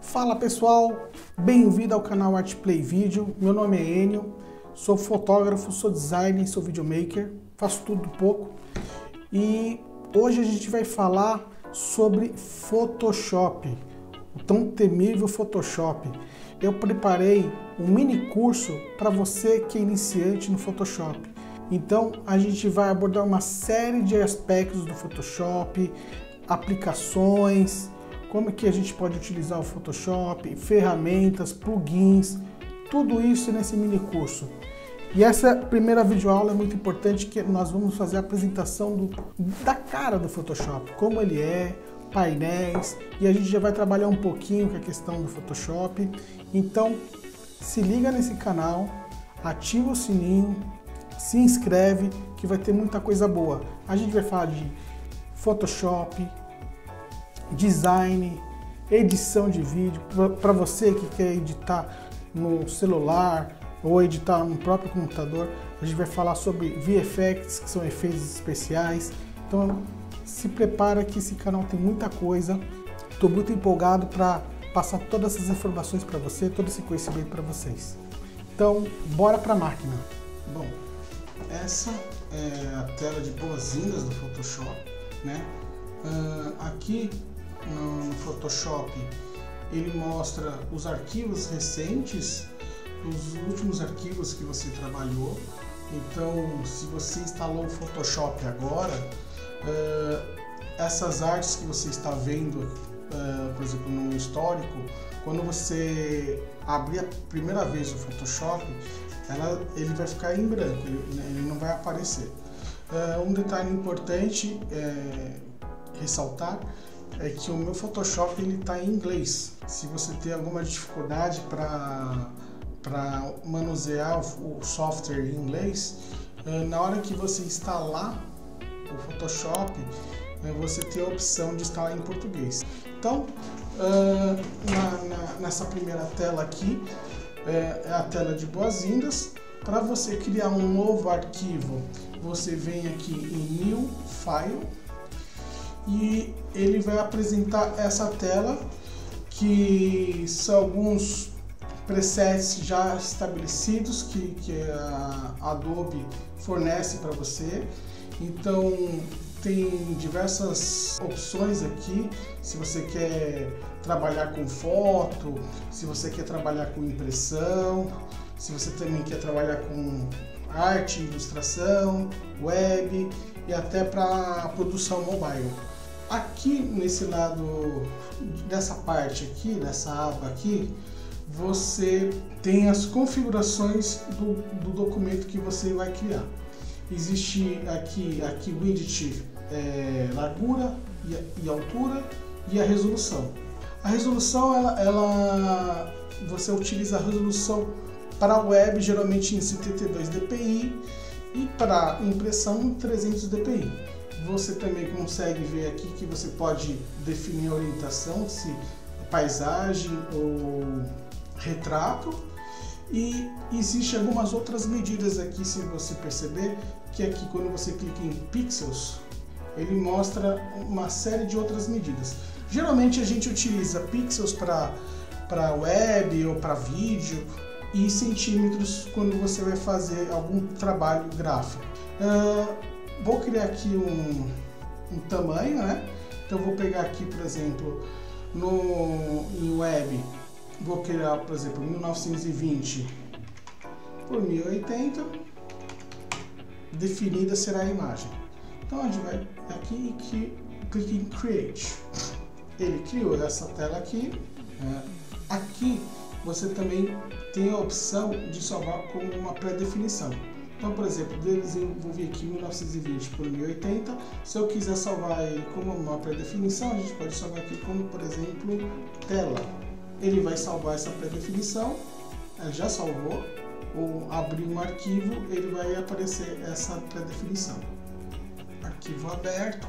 Fala pessoal, bem-vindo ao canal Artplay Video. Meu nome é Enio, sou fotógrafo, sou designer, sou videomaker, faço tudo um pouco. E hoje a gente vai falar sobre Photoshop, o tão temível Photoshop. Eu preparei um mini curso para você que é iniciante no Photoshop. Então a gente vai abordar uma série de aspectos do Photoshop, aplicações, como que a gente pode utilizar o Photoshop, ferramentas, plugins, tudo isso nesse mini curso. E essa primeira videoaula é muito importante, que nós vamos fazer a apresentação da cara do Photoshop, como ele é, painéis, e a gente já vai trabalhar um pouquinho com a questão do Photoshop. Então se liga nesse canal, ativa o sininho, se inscreve que vai ter muita coisa boa. A gente vai falar de Photoshop, design, edição de vídeo, para você que quer editar no celular ou editar no próprio computador. A gente vai falar sobre VFX, que são efeitos especiais. Então se prepara que esse canal tem muita coisa. Estou muito empolgado para passar todas essas informações para você, todo esse conhecimento para vocês. Então bora para a máquina. Bom, essa é a tela de boas-vindas do Photoshop, né? Aqui no Photoshop ele mostra os arquivos recentes, os últimos arquivos que você trabalhou. Então, se você instalou o Photoshop agora, essas artes que você está vendo, por exemplo, no histórico, quando você abrir a primeira vez o Photoshop, ele vai ficar em branco, ele não vai aparecer. Um detalhe importante ressaltar é que o meu Photoshop está em inglês. Se você tem alguma dificuldade para manusear o software em inglês, na hora que você instalar o Photoshop, você tem a opção de instalar em português. Então, nessa primeira tela aqui, é a tela de boas-vindas. Para você criar um novo arquivo, você vem aqui em New File e ele vai apresentar essa tela, que são alguns presets já estabelecidos que a Adobe fornece para você. Então tem diversas opções aqui, se você quer trabalhar com foto, se você quer trabalhar com impressão, se você também quer trabalhar com arte, ilustração, web e até para produção mobile. Aqui nesse lado, dessa parte aqui, dessa aba aqui, você tem as configurações do documento que você vai criar. Existe aqui widget, largura e altura, e a resolução. A resolução, você utiliza a resolução para web geralmente em 72 dpi e para impressão 300 dpi. Você também consegue ver aqui que você pode definir a orientação, se paisagem ou retrato, e existe algumas outras medidas aqui, se você perceber, que aqui quando você clica em pixels, ele mostra uma série de outras medidas. Geralmente a gente utiliza pixels para web ou para vídeo, e centímetros quando você vai fazer algum trabalho gráfico. Vou criar aqui um tamanho, né? Então vou pegar aqui, por exemplo, em web, vou criar, por exemplo, 1920 por 1080, definida será a imagem. Então a gente vai aqui e clica em Create. Ele criou essa tela aqui. Aqui você também tem a opção de salvar como uma pré-definição. Então, por exemplo, vou vir aqui 1920 por 1080. Se eu quiser salvar ele como uma pré-definição, a gente pode salvar aqui como, por exemplo, tela. Ele vai salvar essa pré-definição, já salvou, ou abrir um arquivo, ele vai aparecer essa pré-definição. Arquivo aberto.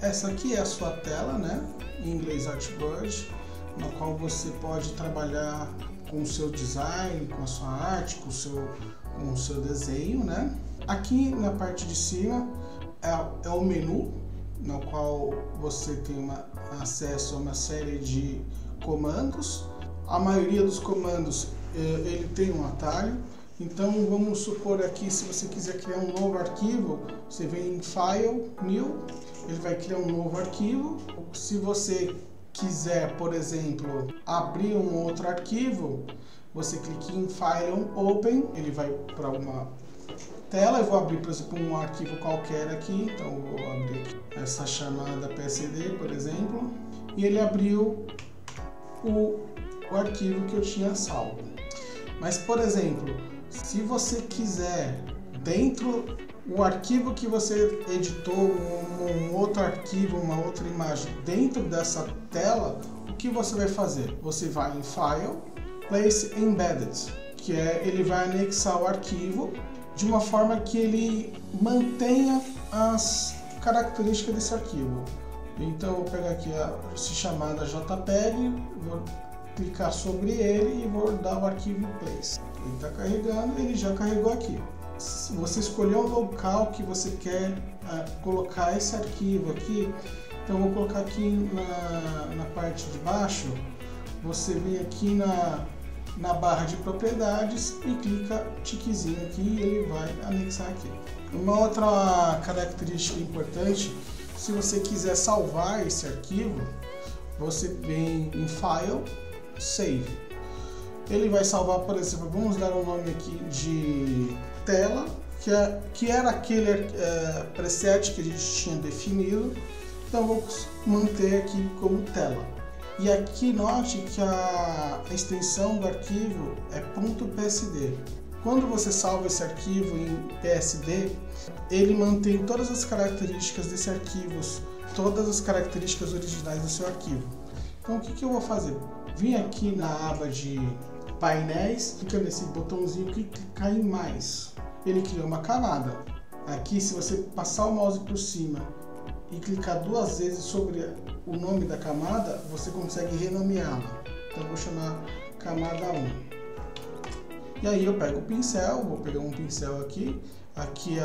Essa aqui é a sua tela, né? Em inglês Artboard, no qual você pode trabalhar com o seu design, com a sua arte, com o seu desenho, né? Aqui na parte de cima é o menu, no qual você tem acesso a uma série de comandos. A maioria dos comandos ele tem um atalho. Então vamos supor aqui, se você quiser criar um novo arquivo, você vem em File, New, ele vai criar um novo arquivo. Se você quiser, por exemplo, abrir um outro arquivo, você clica em File, Open, ele vai para uma tela. Eu vou abrir, por exemplo, um arquivo qualquer aqui, então eu vou abrir aqui essa chamada PSD, por exemplo, e ele abriu o arquivo que eu tinha salvo. Mas, por exemplo, se você quiser, dentro do arquivo que você editou, um outro arquivo, uma outra imagem, dentro dessa tela, o que você vai fazer? Você vai em File, Place Embedded, que é ele vai anexar o arquivo de uma forma que ele mantenha as características desse arquivo. Então eu vou pegar aqui a chamada JPEG, vou clicar sobre ele e vou dar o arquivo Place. Ele está carregando, ele já carregou aqui. Se você escolher o local que você quer colocar esse arquivo aqui, então eu vou colocar aqui na parte de baixo. Você vem aqui na barra de propriedades e clica tiquezinho aqui e ele vai anexar aqui. Uma outra característica importante, se você quiser salvar esse arquivo, você vem em File, Save. Ele vai salvar, por exemplo, vamos dar um nome aqui de tela, que era aquele preset que a gente tinha definido. Então vou manter aqui como tela. E aqui note que a extensão do arquivo é .psd. Quando você salva esse arquivo em PSD, ele mantém todas as características desse arquivo, todas as características originais do seu arquivo. Então o que eu vou fazer? Vim aqui na aba de painéis, clica nesse botãozinho e clicar em mais. Ele criou uma camada. Aqui, se você passar o mouse por cima e clicar duas vezes sobre o nome da camada, você consegue renomeá-la. Então eu vou chamar camada 1. E aí eu pego o pincel, vou pegar um pincel aqui. Aqui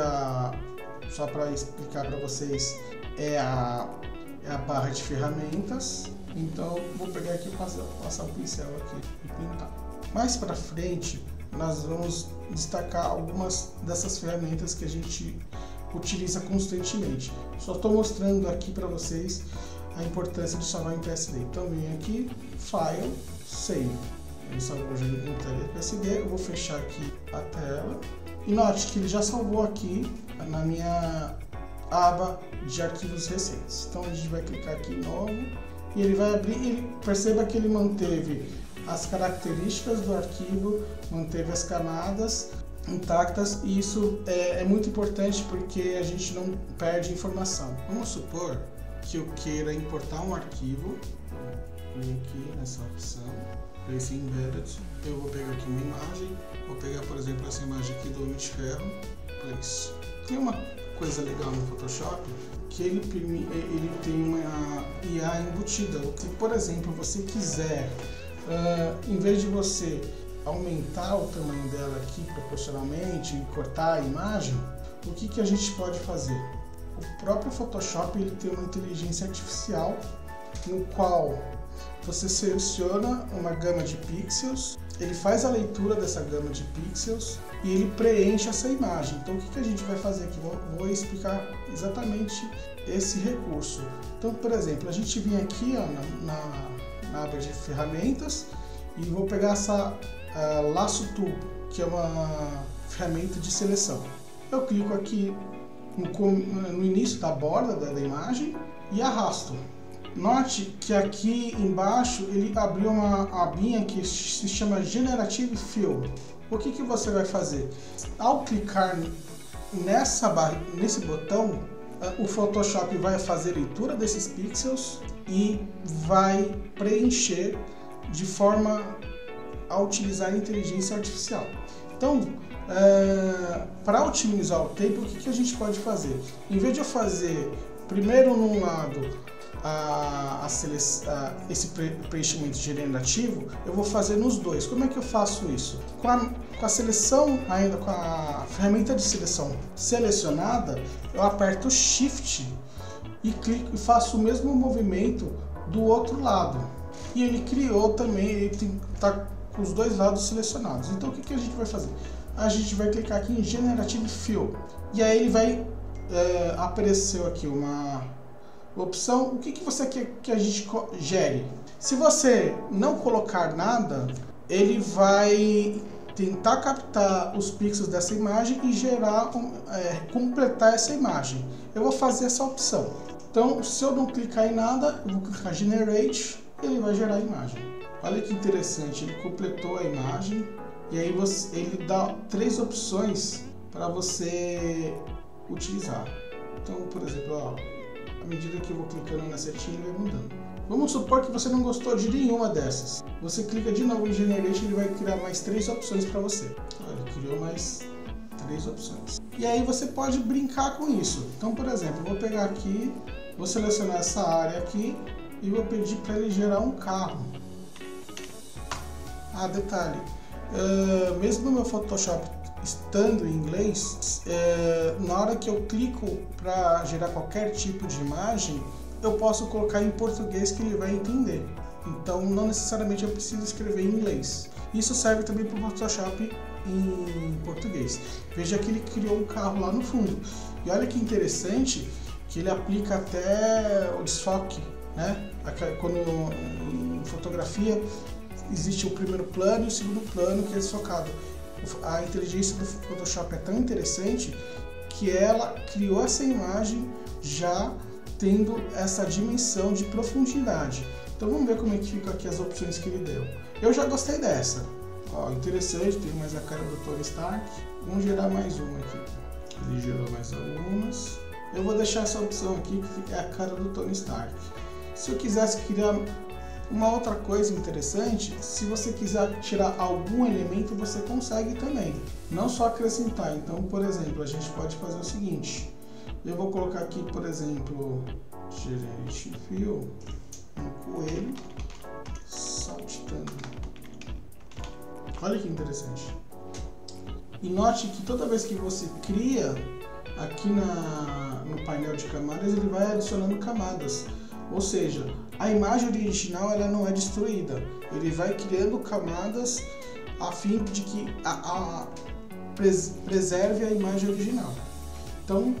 só para explicar para vocês, é a barra de ferramentas. Então vou pegar aqui e passar o pincel aqui e pintar. Mais para frente nós vamos destacar algumas dessas ferramentas que a gente utiliza constantemente. Só estou mostrando aqui para vocês a importância de salvar em PSD. Então vem aqui, File, Save. Ele salvou já em tela PSD. Eu vou fechar aqui a tela e note que ele já salvou aqui na minha aba de arquivos recentes. Então a gente vai clicar aqui em novo e ele vai abrir. E perceba que ele manteve as características do arquivo, manteve as camadas intactas, e isso é muito importante porque a gente não perde informação. Vamos supor que eu queira importar um arquivo, vem aqui nessa opção, Place Embedded, eu vou pegar aqui uma imagem, vou pegar por exemplo essa imagem aqui do Homem de Ferro, Place. Tem uma coisa legal no Photoshop, que ele tem uma IA embutida. Se por exemplo você quiser, em vez de você aumentar o tamanho dela aqui proporcionalmente e cortar a imagem, o que a gente pode fazer? O próprio Photoshop ele tem uma inteligência artificial no qual você seleciona uma gama de pixels, ele faz a leitura dessa gama de pixels e ele preenche essa imagem. Então o que a gente vai fazer aqui? Vou explicar exatamente esse recurso. Então, por exemplo, a gente vem aqui na aba de ferramentas e vou pegar essa Lasso Tool, que é uma ferramenta de seleção. Eu clico aqui no início da borda da imagem e arrasto. Note que aqui embaixo ele abriu uma abinha que se chama Generative Fill. O que você vai fazer? Ao clicar nesse botão, o Photoshop vai fazer leitura desses pixels e vai preencher de forma a utilizar a inteligência artificial. Então, para otimizar o tempo, o que a gente pode fazer? Em vez de eu fazer primeiro num lado esse preenchimento generativo, eu vou fazer nos dois. Como é que eu faço isso? Com a seleção, ainda com a ferramenta de seleção selecionada, eu aperto Shift e clico e faço o mesmo movimento do outro lado. E ele criou também, ele tá com os dois lados selecionados. Então o que a gente vai fazer? A gente vai clicar aqui em Generative Fill. E aí ele vai apareceu aqui uma opção. O que você quer que a gente gere? Se você não colocar nada, ele vai tentar captar os pixels dessa imagem e gerar, completar essa imagem. Eu vou fazer essa opção. Então, se eu não clicar em nada, eu vou clicar Generate, ele vai gerar a imagem. Olha que interessante, ele completou a imagem e aí ele dá 3 opções para você utilizar. Então, por exemplo, ó, à medida que eu vou clicando na setinha, ele vai mudando. Vamos supor que você não gostou de nenhuma dessas. Você clica de novo em Generate, ele vai criar mais 3 opções para você. Ele criou mais 3 opções. E aí você pode brincar com isso. Então, por exemplo, eu vou pegar aqui, vou selecionar essa área aqui e vou pedir para ele gerar um carro. Ah, detalhe, mesmo no meu Photoshop estando em inglês, na hora que eu clico para gerar qualquer tipo de imagem, eu posso colocar em português que ele vai entender. Então não necessariamente eu preciso escrever em inglês. Isso serve também para o Photoshop em português. Veja que ele criou um carro lá no fundo. E olha que interessante que ele aplica até o desfoque, né? Quando em fotografia existe o primeiro plano e o segundo plano que é desfocado. A inteligência do Photoshop é tão interessante que ela criou essa imagem já tendo essa dimensão de profundidade. Então vamos ver como é que fica aqui as opções que ele deu. Eu já gostei dessa. Ó, interessante, tem mais a cara do Tony Stark. Vamos gerar mais uma aqui. Ele gerou mais algumas. Eu vou deixar essa opção aqui que é a cara do Tony Stark. Se eu quisesse criar uma outra coisa interessante, se você quiser tirar algum elemento, você consegue também. Não só acrescentar. Então, por exemplo, a gente pode fazer o seguinte. Eu vou colocar aqui, por exemplo, Generate Fill, um coelho saltitando. Olha que interessante. E note que toda vez que você cria, aqui no painel de camadas, ele vai adicionando camadas. Ou seja, a imagem original ela não é destruída. Ele vai criando camadas a fim de que preserve a imagem original. Então,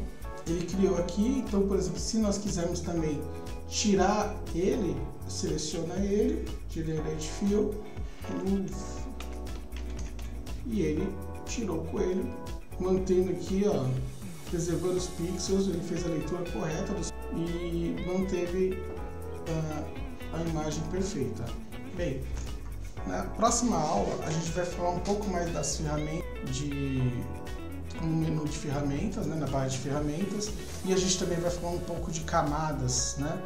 ele criou aqui. Então, por exemplo, se nós quisermos também tirar ele, seleciona ele, Generate Fill, e ele tirou o coelho, mantendo aqui, ó, preservando os pixels. Ele fez a leitura correta e manteve a imagem perfeita. Bem, na próxima aula a gente vai falar um pouco mais das ferramentas no menu de ferramentas, né, na barra de ferramentas, e a gente também vai falar um pouco de camadas, né?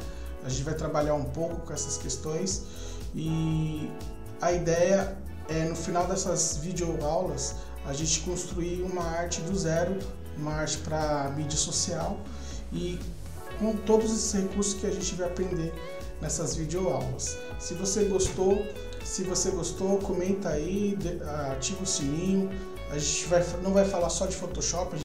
A gente vai trabalhar um pouco com essas questões e a ideia é, no final dessas videoaulas, a gente construir uma arte do zero, uma arte para mídia social e com todos esses recursos que a gente vai aprender nessas videoaulas. Se você gostou, comenta aí, ativa o sininho. A gente não vai falar só de Photoshop.